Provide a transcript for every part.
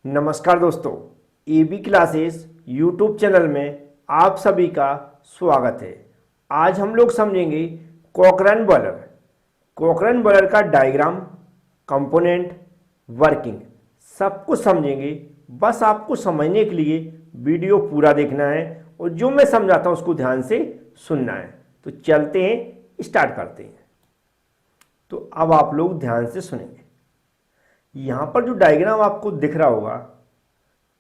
नमस्कार दोस्तों, AB classes YouTube channel में आप सभी का स्वागत है। आज हम लोग समझेंगे कॉकरन बॉयलर। कॉकरन बॉयलर का डायग्राम, कंपोनेंट, वर्किंग सब कुछ समझेंगे। बस आपको समझने के लिए वीडियो पूरा देखना है और जो मैं समझाता हूँ उसको ध्यान से सुनना है। तो चलते हैं, स्टार्ट करते हैं। तो अब आप लोग ध्यान से सुनेंगे। यहाँ पर जो डायग्राम आपको दिख रहा होगा,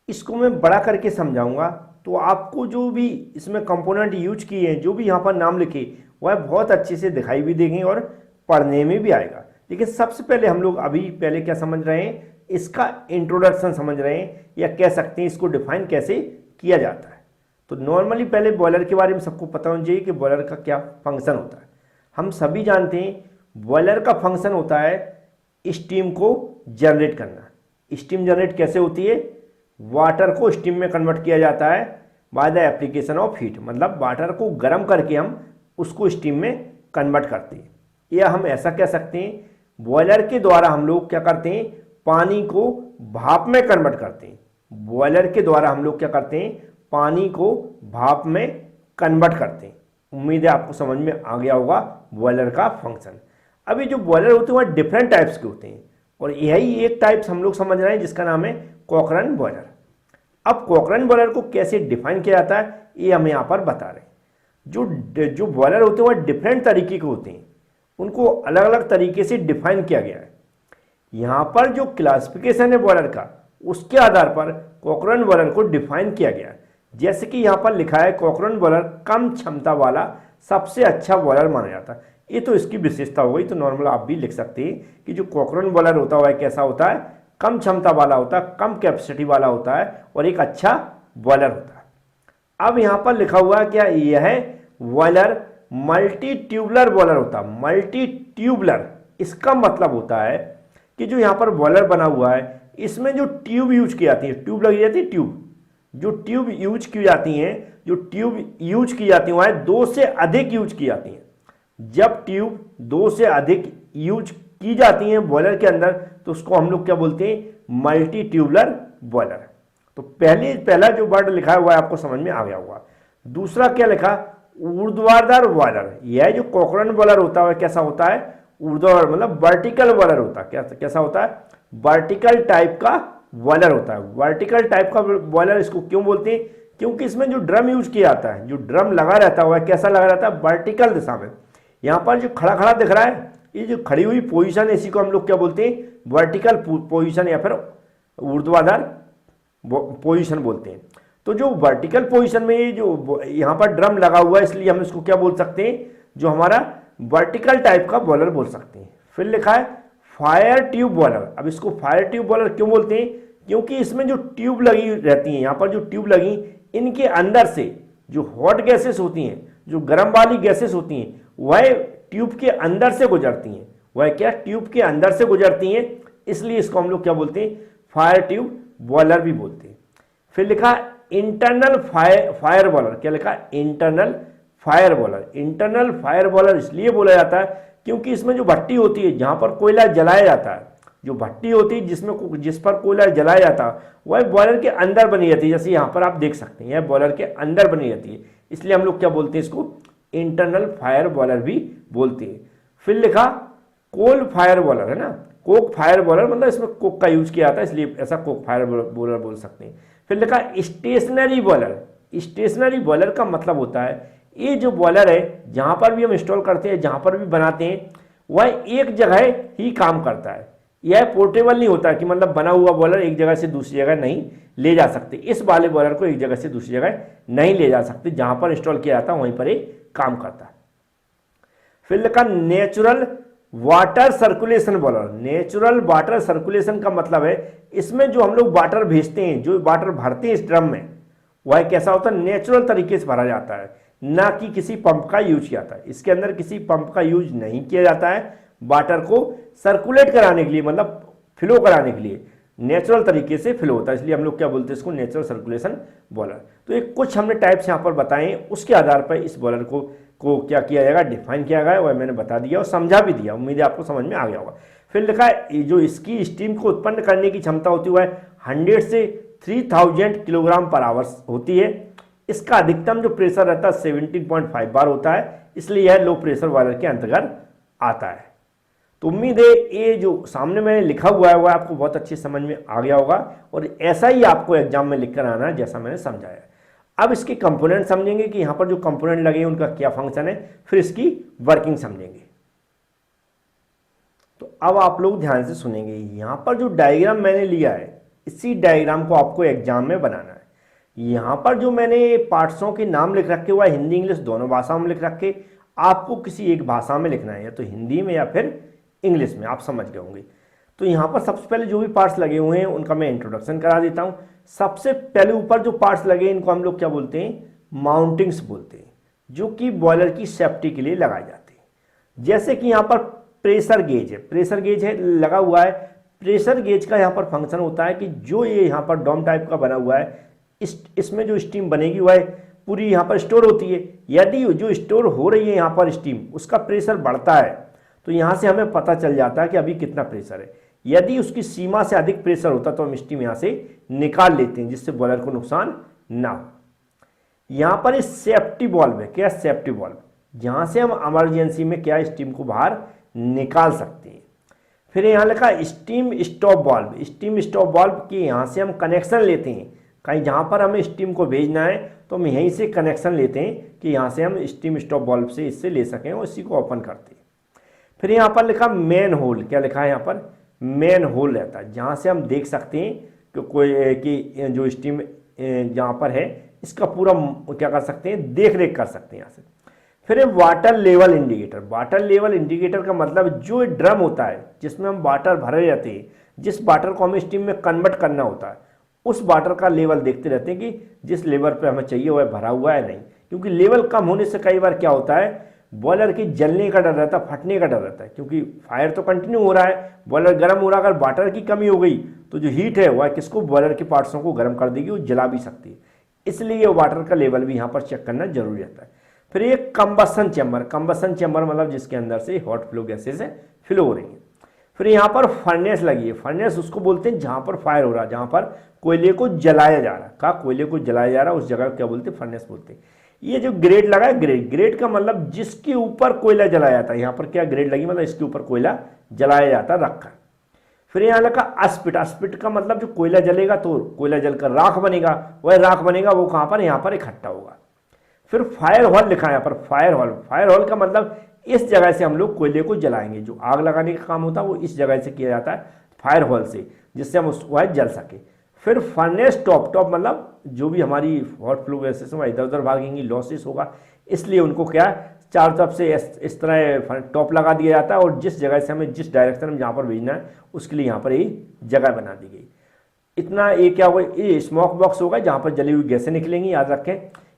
इसको मैं बड़ा करके समझाऊंगा तो आपको जो भी इसमें कंपोनेंट यूज किए हैं, जो भी यहाँ पर नाम लिखे, वह बहुत अच्छे से दिखाई भी देंगे और पढ़ने में भी आएगा। लेकिन सबसे पहले हम लोग अभी पहले क्या समझ रहे हैं, इसका इंट्रोडक्शन समझ रहे हैं, या कह सकते हैं इसको डिफाइन कैसे किया जाता है। तो नॉर्मली पहले बॉयलर के बारे में सबको पता होना चाहिए कि बॉयलर का क्या फंक्शन होता है। हम सभी जानते हैं बॉयलर का फंक्शन होता है स्टीम को जनरेट करना। स्टीम जनरेट कैसे होती है? वाटर को स्टीम में कन्वर्ट किया जाता है by the application of heat, मतलब वाटर को गर्म करके हम उसको स्टीम में कन्वर्ट करते हैं। या हम ऐसा कह सकते हैं बॉयलर के द्वारा हम लोग क्या करते हैं, पानी को भाप में कन्वर्ट करते हैं। बॉयलर के द्वारा हम लोग क्या करते हैं, पानी को भाप में कन्वर्ट करते हैं। उम्मीद है आपको समझ में आ गया होगा बॉयलर का फंक्शन। अभी जो बॉयलर होते हैं वह डिफरेंट टाइप्स के होते हैं और यही एक टाइप्स हम लोग समझ रहे हैं जिसका नाम है कॉकरन बॉयलर। अब कॉकरन बॉयलर को कैसे डिफाइन किया जाता है ये हम यहाँ पर बता रहे हैं। जो बॉयलर होते हैं वह डिफरेंट तरीके के होते हैं, उनको अलग अलग तरीके से डिफाइन किया गया है। यहाँ पर जो क्लासिफिकेशन है बॉयलर का, उसके आधार पर कॉकरन बॉयलर को डिफाइन किया गया है। जैसे कि यहाँ पर लिखा है कॉकरन बॉयलर कम क्षमता वाला सबसे अच्छा बॉयलर माना जाता है। ये तो इसकी विशेषता हो गई। तो नॉर्मल आप भी लिख सकते हैं कि जो कॉकरन बॉयलर होता है कैसा होता है, कम क्षमता वाला होता है, कम कैपेसिटी वाला होता है और एक अच्छा बॉयलर होता है। अब यहाँ पर लिखा हुआ है क्या, यह बॉयलर मल्टी ट्यूबलर बॉयलर होता है। मल्टी ट्यूबलर इसका मतलब होता है कि जो यहाँ पर बॉयलर बना हुआ है इसमें जो ट्यूब यूज की जाती है, ट्यूब लगी जाती है, जो ट्यूब यूज की जाती हैं, जो ट्यूब यूज की जाती हैं वह 2 से अधिक यूज की जाती हैं। जब ट्यूब 2 से अधिक यूज की जाती हैं बॉयलर के अंदर तो उसको हम लोग क्या बोलते हैं, मल्टी ट्यूबलर बॉयलर। तो पहला जो वर्ड लिखा हुआ है आपको समझ में आ गया होगा। दूसरा क्या लिखा, ऊर्ध्वाधर बॉयलर। यह जो कॉकरन बॉयलर होता है कैसा होता है, ऊर्ध्वाधर मतलब वर्टिकल बॉयलर होता है। कैसा होता है, वर्टिकल टाइप का बॉयलर होता है। वर्टिकल टाइप का बॉयलर इसको क्यों बोलते हैं, क्योंकि इसमें जो ड्रम यूज किया जाता है, जो ड्रम लगा रहता है वह कैसा लगा रहता है, वर्टिकल दिशा में। यहाँ पर जो खड़ा खड़ा दिख रहा है, ये जो खड़ी हुई पोजीशन है इसी को हम लोग क्या बोलते हैं, वर्टिकल पोजीशन या फिर ऊर्ध्वाधर पोजीशन बोलते हैं। तो जो वर्टिकल पोजीशन में ये जो यहाँ पर ड्रम लगा हुआ है इसलिए हम इसको क्या बोल सकते हैं, जो हमारा वर्टिकल टाइप का बॉयलर बोल सकते हैं। फिर लिखा है फायर ट्यूब बॉयलर। अब इसको फायर ट्यूब बॉयलर क्यों बोलते हैं, क्योंकि इसमें जो ट्यूब लगी रहती है, यहाँ पर जो ट्यूब लगी, इनके अंदर से जो हॉट गैसेस होती हैं, जो गर्म वाली गैसेस होती हैं, वह ट्यूब के अंदर से गुजरती हैं। वह क्या, ट्यूब के अंदर से गुजरती हैं, इसलिए इसको हम लोग क्या बोलते हैं, फायर ट्यूब बॉयलर भी बोलते हैं। फिर लिखा इंटरनल फायर बॉयलर। क्या लिखा, internal fire boiler. Internal fire boiler इसलिए बोला जाता है क्योंकि इसमें जो भट्टी होती है जहां पर कोयला जलाया जाता है, जो भट्टी होती है जिस पर कोयला जलाया जाता है वह बॉयलर के अंदर बनी रहती है। जैसे यहाँ पर आप देख सकते हैं, यह बॉयलर के अंदर बनी रहती है, इसलिए हम लोग क्या बोलते हैं, इसको इंटरनल फायर बॉयलर भी बोलते हैं। फिर लिखा कोल फायर बॉयलर, है ना, कोक फायर बॉयलर, मतलब इसमें कोक का यूज किया जाता है इसलिए ऐसा कोक फायर बॉयलर बोल सकते हैं। फिर लिखा स्टेशनरी बॉयलर। स्टेशनरी बॉयलर का मतलब होता है ये जो बॉयलर है जहां पर भी हम इंस्टॉल करते हैं, जहां पर भी बनाते हैं, वह एक जगह ही काम करता है। यह पोर्टेबल नहीं होता कि मतलब बना हुआ बॉयलर एक जगह से दूसरी जगह नहीं ले जा सकते। इस वाले बॉयलर को एक जगह से दूसरी जगह नहीं ले जा सकते, जहां पर इंस्टॉल किया जाता है वहीं पर एक काम करता है। फिर लिखा natural water circulation boiler. Natural water circulation का मतलब है इसमें जो हम लोग वाटर भेजते हैं, जो वाटर भरते हैं इस ड्रम में, वह कैसा होता है, नेचुरल तरीके से भरा जाता है, ना कि किसी पंप का यूज किया जाता है। इसके अंदर किसी पंप का यूज नहीं किया जाता है। वाटर को सर्कुलेट कराने के लिए, मतलब फ्लो कराने के लिए नेचुरल तरीके से फ्लो होता है, इसलिए हम लोग क्या बोलते हैं इसको, नेचुरल सर्कुलेशन बॉयलर। तो ये कुछ हमने टाइप्स यहाँ पर बताए, उसके आधार पर इस बॉयलर को क्या किया जाएगा, डिफाइन किया गया है, वह मैंने बता दिया और समझा भी दिया। उम्मीद है आपको समझ में आ गया होगा। फिर लिखा है जो इसकी स्टीम को उत्पन्न करने की क्षमता होती है वह 100 से 3000 किलोग्राम पर आवर होती है। इसका अधिकतम जो प्रेशर रहता है 17.5 बार होता है, इसलिए यह लो प्रेशर बॉयलर के अंतर्गत आता है। तो उम्मीद है ये जो सामने मैंने लिखा हुआ है वह आपको बहुत अच्छी समझ में आ गया होगा और ऐसा ही आपको एग्जाम में लिखकर आना है जैसा मैंने समझाया। अब इसके कंपोनेंट समझेंगे कि यहाँ पर जो कंपोनेंट लगे हैं उनका क्या फंक्शन है, फिर इसकी वर्किंग समझेंगे। तो अब आप लोग ध्यान से सुनेंगे, यहाँ पर जो डायग्राम मैंने लिया है इसी डायग्राम को आपको एग्जाम में बनाना है। यहाँ पर जो मैंने पार्ट्सों के नाम लिख रखे हुआ है हिंदी इंग्लिश दोनों भाषाओं में लिख रखे, आपको किसी एक भाषा में लिखना है, या तो हिंदी में या फिर इंग्लिश में, आप समझ गए होंगे। तो यहाँ पर सबसे पहले जो भी पार्ट्स लगे हुए हैं उनका मैं इंट्रोडक्शन करा देता हूँ। सबसे पहले ऊपर जो पार्ट्स लगे हैं इनको हम लोग क्या बोलते हैं, माउंटिंग्स बोलते हैं, जो कि बॉयलर की सेफ्टी के लिए लगाए जाते हैं। जैसे कि यहाँ पर प्रेशर गेज है, प्रेशर गेज है लगा हुआ है। प्रेशर गेज का यहाँ पर फंक्शन होता है कि जो ये यहाँ पर डोम टाइप का बना हुआ है, इसमें जो स्टीम बनेगी वह पूरी यहाँ पर स्टोर होती है। यदि जो स्टोर हो रही है यहाँ पर स्टीम, उसका प्रेशर बढ़ता है तो यहाँ से हमें पता चल जाता है कि अभी कितना प्रेशर है। यदि उसकी सीमा से अधिक प्रेशर होता तो हम स्टीम यहाँ से निकाल लेते हैं, जिससे बॉयलर को नुकसान ना हो। यहाँ पर सेफ्टी वाल्व है, क्या सेफ्टी वाल्व, जहाँ से हम इमरजेंसी में क्या स्टीम को बाहर निकाल सकते हैं। फिर यहाँ लिखा steam stop valve, steam stop valve की यहाँ से हम कनेक्शन लेते हैं, कहीं जहाँ पर हमें स्टीम को भेजना है तो हम यहीं से कनेक्शन लेते हैं कि यहाँ से हम स्टीम स्टॉप वाल्व से इससे ले सकें और इसी को ओपन करते हैं। फिर यहाँ पर लिखा मेन होल, क्या लिखा है यहाँ पर, मेन होल रहता है, जहाँ से हम देख सकते हैं कि कोई कि जो स्टीम जहाँ पर है इसका पूरा क्या कर सकते हैं, देख रेख कर सकते हैं यहाँ से। फिर water level indicator, water level indicator का मतलब जो ड्रम होता है जिसमें हम वाटर भरे रहते हैं, जिस वाटर को हमें स्टीम में कन्वर्ट करना होता है, उस वाटर का लेवल देखते रहते हैं कि जिस लेवल पे हमें चाहिए वह भरा हुआ है नहीं, क्योंकि लेवल कम होने से कई बार क्या होता है, बॉयलर की जलने का डर रहता है, फटने का डर रहता है, क्योंकि फायर तो कंटिन्यू हो रहा है, बॉयलर गर्म हो रहा है। अगर वाटर की कमी हो गई तो जो हीट है वह किसको, बॉयलर के पार्ट्सों को गर्म कर देगी, वो जला भी सकती है। इसलिए वाटर का लेवल भी यहाँ पर चेक करना जरूरी रहता है। फिर ये कंबसन चैम्बर, कंबसन चैम्बर मतलब जिसके अंदर से हॉट फ्लो गैसेज फ्लो हो रही है। फिर यहाँ पर फर्नेस लगी है, फर्नेस उसको बोलते हैं जहाँ पर फायर हो रहा है, जहाँ पर कोयले को जलाया जा रहा है, कहा कोयले को जलाया जा रहा है उस जगह को क्या बोलते हैं, फर्नेस बोलते हैं। ये जो ग्रेड लगा है, ग्रेड, ग्रेड का मतलब जिसके ऊपर कोयला जलाया जाता है, यहाँ पर क्या ग्रेड लगी मतलब इसके ऊपर कोयला जलाया जाता है रखकर। फिर यहाँ लगा अस्पिट, अस्पिट का मतलब जो कोयला जलेगा तो कोयला जलकर राख बनेगा, वह राख बनेगा वो कहाँ पर, यहाँ पर इकट्ठा होगा। फिर फायर हॉल लिखा है यहाँ पर, फायर हॉल, फायर हॉल का मतलब इस जगह से हम लोग कोयले को जलाएंगे, जो आग लगाने का काम होता है वो इस जगह से किया जाता है फायर हॉल से, जिससे हम वह जल सके। फिर फर्नेस टॉप, टॉप मतलब जो भी हमारी हॉट फ्लो गैसेस हैं इधर उधर भागेंगी, लॉसेस होगा, इसलिए उनको क्या चारों तरफ से इस तरह टॉप लगा दिया जाता है और जिस जगह से हमें जिस डायरेक्शन में जहाँ पर भेजना है उसके लिए यहाँ पर ये जगह बना दी गई। इतना ये क्या होगा, ये स्मोक बॉक्स होगा जहाँ पर जली हुई गैसें निकलेंगी, याद रखें।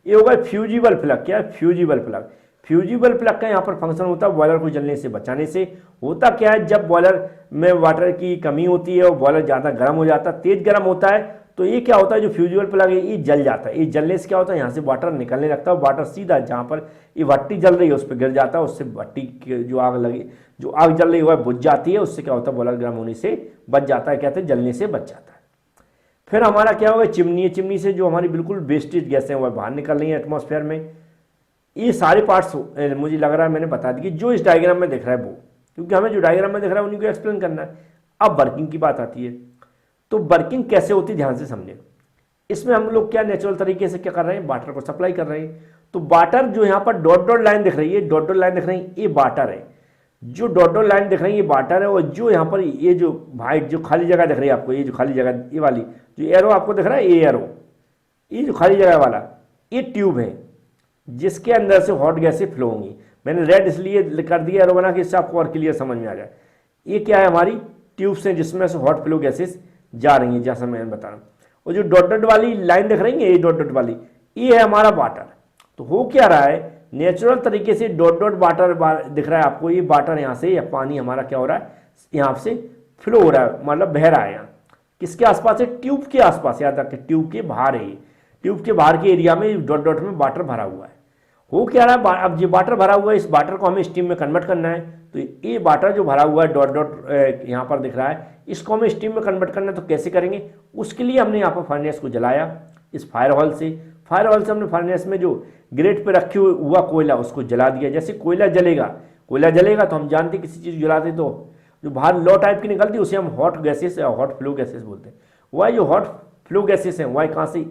ये होगा फ्यूजिबल प्लग, क्या फ्यूजिबल प्लग, फ्यूजिबल प्लग का यहाँ पर फंक्शन होता है बॉयलर को जलने से बचाने से। होता क्या है, जब बॉयलर में वाटर की कमी होती है और बॉयलर ज़्यादा गर्म हो जाता है, तेज गर्म होता है, तो ये क्या होता है, जो फ्यूजिबल प्लग है ये जल जाता है। ये जलने से क्या होता है, यहाँ से वाटर निकलने लगता है, वाटर सीधा जहाँ पर ये भट्टी जल रही है उस पर गिर जाता है, उससे भट्टी की जो आग लगी, जो आग जल रही है वह बुझ जाती है, उससे क्या होता है बॉयलर गर्म होने से बच जाता है, कहते हैं जलने से बच जाता है। फिर हमारा क्या होगा, चिमनी है, चिमनी से जो हमारी बिल्कुल वेस्टेज गैसें वह बाहर निकल रही है एटमॉस्फेयर में। ये सारे पार्ट्स मुझे लग रहा है मैंने बता दी कि जो इस डायग्राम में दिख रहा है वो, क्योंकि हमें जो डायग्राम में दिख रहा है उन्हीं को एक्सप्लेन करना है। अब वर्किंग की बात आती है, तो वर्किंग कैसे होती है ध्यान से समझें। इसमें हम लोग क्या नेचुरल तरीके से क्या कर रहे हैं, वाटर को सप्लाई कर रहे हैं। तो वाटर जो यहाँ पर डॉट डॉट लाइन दिख रही है, डॉट डॉट लाइन दिख रही है, ये वाटर है। जो डॉट डॉट लाइन दिख रही है ये वाटर है, और जो यहाँ पर ये जो वाइट जो खाली जगह दिख रही है आपको, ये जो खाली जगह ये वाली जो एरो आपको दिख रहा है, ये एरो, ये जो खाली जगह वाला ये ट्यूब है जिसके अंदर से हॉट गैसें फ्लो होंगी। मैंने रेड इसलिए कर दिया एरो बना कि इससे आपको और क्लियर समझ में आ जाए। ये क्या है, हमारी ट्यूब्स हैं जिसमें से हॉट फ्लो गैसेस जा रही हैं, जैसा मैं बता रहा हूँ। और जो डॉट डॉट वाली लाइन दिख रही है, ये डॉट डॉट वाली, ये है हमारा वाटर। तो हो क्या रहा है, नेचुरल तरीके से डॉट डॉट वाटर दिख रहा है आपको, ये वाटर यहाँ से या पानी हमारा क्या हो रहा है, यहाँ से फ्लो हो रहा है, मतलब बह रहा है। यहाँ किसके आसपास है, ट्यूब के आसपास, याद रखें ट्यूब के बाहर है, ट्यूब के बाहर के एरिया में डॉट डॉट में वाटर भरा हुआ है। हो क्या रहा है, अब ये वाटर भरा हुआ है, इस वाटर को हमें स्टीम में कन्वर्ट करना है। तो ये वाटर जो भरा हुआ है डॉट डॉट यहाँ पर दिख रहा है, इसको हमें स्टीम में कन्वर्ट करना है। तो कैसे करेंगे, उसके लिए हमने यहाँ पर फर्नेस को जलाया इस फायर हॉल से। फायर हॉल से हमने फर्नेस में जो ग्रेट पे रखे हुआ कोयला उसको जला दिया। जैसे कोयला जलेगा तो हम जानते किसी चीज़ जलाते तो जो बाहर लौ टाइप की निकलती है उसे हम हॉट गैसेस या हॉट फ्लो गैसेस बोलते हैं। वह जो हॉट फ्लो गैसेस हैं वह कहाँ से,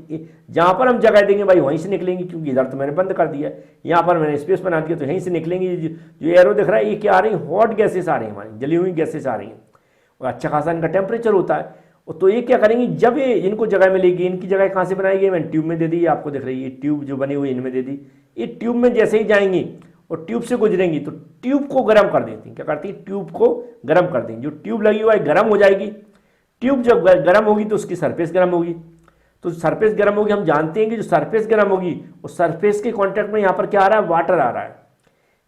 जहाँ पर हम जगह देंगे भाई वहीं से निकलेंगी, क्योंकि इधर तो मैंने बंद कर दिया, यहाँ पर मैंने स्पेस बना दिया तो यहीं से निकलेंगी। जो एरो दिख रहा है ये क्या आ रही है, हॉट गैसेस आ रही हैं, हमारी जली हुई गैसेस आ रही हैं, और अच्छा खासा इनका टेम्परेचर होता है। तो ये क्या करेंगी, जब ये इनको जगह मिलेगी, इनकी जगह कहाँ से बनाएगी, मैंने ट्यूब में दे दी, आपको दिख रही है ट्यूब जो बनी हुई इनमें दे दी। ये ट्यूब में जैसे ही जाएंगी और ट्यूब से गुजरेंगी तो ट्यूब को गर्म कर देती, क्या करती है, ट्यूब को गर्म कर देंगी। जो ट्यूब लगी हुआ है गर्म हो जाएगी। ट्यूब जब गर्म होगी तो उसकी सरफेस गर्म होगी। तो सरफेस गर्म होगी, हम जानते हैं कि जो सरफेस गर्म होगी उस सरफेस के कांटेक्ट में यहाँ पर क्या आ रहा है, वाटर आ रहा है।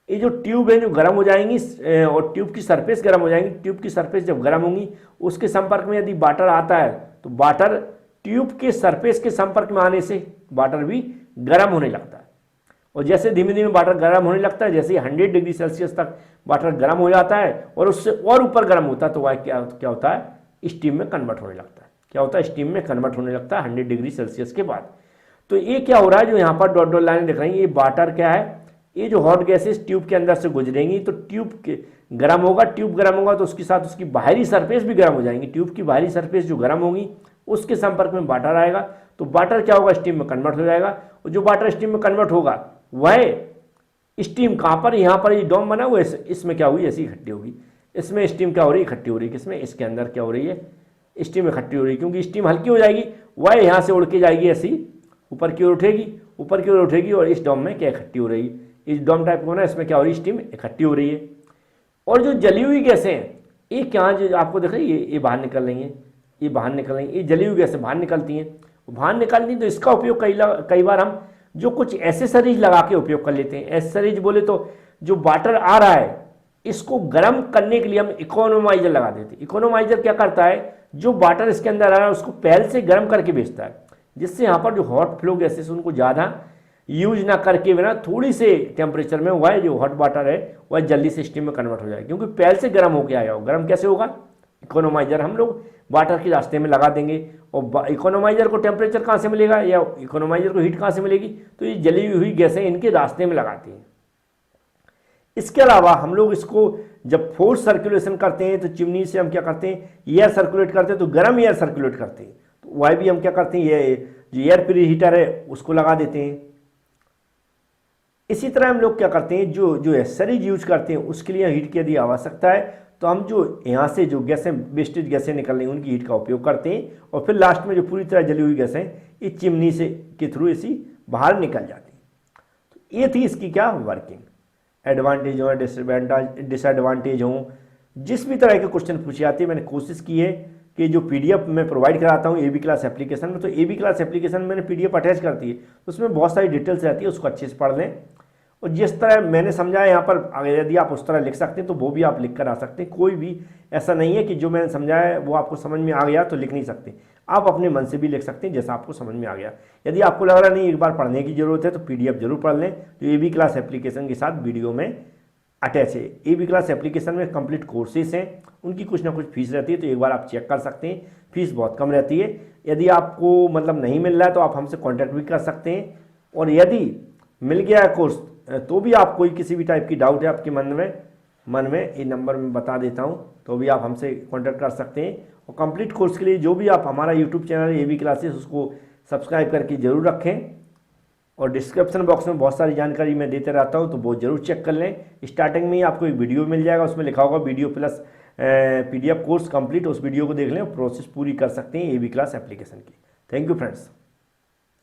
ये जो ट्यूब है जो गर्म हो जाएंगी और ट्यूब की सरफेस गर्म हो जाएंगी। ट्यूब की सरफेस जब गर्म होंगी उसके संपर्क में यदि वाटर आता है तो वाटर ट्यूब के सरफेस के संपर्क में आने से वाटर भी गर्म होने लगता है। और जैसे धीमे धीमे वाटर गर्म होने लगता है, जैसे 100 डिग्री सेल्सियस तक वाटर गर्म हो जाता है और उससे और ऊपर गर्म होता है तो वह क्या होता है, स्टीम में कन्वर्ट होने लगता है। क्या होता है, स्टीम में कन्वर्ट होने लगता है 100 डिग्री सेल्सियस के बाद। तो ये क्या हो रहा है, जो यहाँ पर डॉट डॉट लाइन दिख रही है, ये वाटर क्या है, ये जो हॉट गैसेस ट्यूब के अंदर से गुजरेंगी तो ट्यूब के गर्म होगा। ट्यूब गर्म होगा तो उसके साथ उसकी बाहरी सरफेस भी गर्म हो जाएंगी। ट्यूब की बाहरी सरफेस जो गर्म होगी उसके संपर्क में वाटर आएगा तो वाटर क्या होगा, स्टीम में कन्वर्ट हो जाएगा। और जो वाटर स्टीम में कन्वर्ट होगा वह स्टीम कहाँ पर, यहाँ पर ये डोम बना हुआ है, इसमें क्या हुई, ऐसी इकट्ठी होगी। इसमें स्टीम क्या हो रही है, इकट्ठी हो रही है। किसमें, इसके अंदर क्या हो रही है, स्टीम इकट्ठी हो रही है। क्योंकि स्टीम हल्की हो जाएगी, वह यहाँ से उड़ के जाएगी, ऐसी ऊपर की ओर उठेगी, ऊपर की ओर उठेगी और इस डोम में क्या इकट्ठी हो रही है, इस डोम टाइप को ना, इसमें क्या हो रही है, स्टीम इकट्ठी हो रही है। और जो जली हुई गैसें हैं ये क्या, जो आपको देख रही है ये बाहर निकल रही हैं, ये बाहर निकल रही हैं, ये जली हुई गैसें बाहर निकलती हैं। बाहर निकलती तो इसका उपयोग कई बार हम जो कुछ एसेसरीज लगा के उपयोग कर लेते हैं। एसेसरीज बोले तो जो वाटर आ रहा है इसको गर्म करने के लिए हम इकोनोमाइजर लगा देते हैं। इकोनोमाइजर क्या करता है, जो वाटर इसके अंदर आ रहा है उसको पहले से गर्म करके भेजता है, जिससे यहाँ पर जो हॉट फ्लो गैसेस उनको ज़्यादा यूज ना करके बिना थोड़ी से टेम्परेचर में वह जो हॉट वाटर है वह जल्दी से स्टीम में कन्वर्ट हो जाए, क्योंकि पहले से गर्म होकर आया हो। गर्म कैसे होगा, इकोनोमाइजर हम लोग वाटर के रास्ते में लगा देंगे। और इकोनोमाइजर को टेम्परेचर कहाँ से मिलेगा या इकोनोमाइजर को हीट कहाँ से मिलेगी, तो ये जली हुई गैसें इनके रास्ते में लगाती हैं। इसके अलावा हम लोग इसको जब फोर्स सर्कुलेशन करते हैं तो चिमनी से हम क्या करते हैं, एयर सर्कुलेट करते हैं, तो गर्म एयर सर्कुलेट करते हैं। तो वह भी हम क्या करते हैं, ये जो एयर प्री हीटर है उसको लगा देते हैं। इसी तरह हम लोग क्या करते हैं, जो एसेसरीज यूज करते हैं उसके लिए हीट की यदि आवश्यकता है तो हम जो यहाँ से जो गैसें वेस्टेज गैसें निकल रही हैं उनकी हीट का उपयोग करते हैं। और फिर लास्ट में जो पूरी तरह जली हुई गैसें इस चिमनी से के थ्रू इसी बाहर निकल जाती हैं। तो ये थी इसकी क्या वर्किंग। एडवांटेज हो, डिसएडवांटेज हो, जिस भी तरह के क्वेश्चन पूछे जाते हैं मैंने कोशिश की है कि जो पीडीएफ मैं प्रोवाइड कराता हूँ एबी क्लास एप्लीकेशन में, तो एबी क्लास एप्लीकेशन में मैंने पीडीएफ अटैच करती है, तो उसमें बहुत सारी डिटेल्स रहती है, उसको अच्छे से पढ़ लें। और जिस तरह मैंने समझा यहाँ पर यदि आप उस तरह लिख सकते हैं तो वो भी आप लिख कर आ सकते हैं। कोई भी ऐसा नहीं है कि जो मैंने समझाया है वो आपको समझ में आ गया तो लिख नहीं सकते, आप अपने मन से भी लिख सकते हैं जैसा आपको समझ में आ गया। यदि आपको लग रहा नहीं एक बार पढ़ने की जरूरत है तो पीडीएफ जरूर पढ़ लें, जो एबी क्लास एप्लीकेशन के साथ वीडियो में अटैच है। एबी क्लास एप्लीकेशन में कंप्लीट कोर्सेज हैं, उनकी कुछ ना कुछ फीस रहती है, तो एक बार आप चेक कर सकते हैं, फीस बहुत कम रहती है। यदि आपको मतलब नहीं मिल रहा है तो आप हमसे कॉन्टैक्ट भी कर सकते हैं। और यदि मिल गया है कोर्स तो भी आप कोई किसी भी टाइप की डाउट है आपके मन में ये नंबर में बता देता हूं, तो भी आप हमसे कांटेक्ट कर सकते हैं। और कंप्लीट कोर्स के लिए जो भी आप हमारा यूट्यूब चैनल एबी क्लासेस उसको सब्सक्राइब करके जरूर रखें। और डिस्क्रिप्शन बॉक्स में बहुत सारी जानकारी मैं देते रहता हूं, तो वो जरूर चेक कर लें। स्टार्टिंग में ही आपको एक वीडियो मिल जाएगा, उसमें लिखा होगा video plus PDF course complete, उस वीडियो को देख लें, प्रोसेस पूरी कर सकते हैं एबी क्लास एप्लीकेशन की। Thank you friends.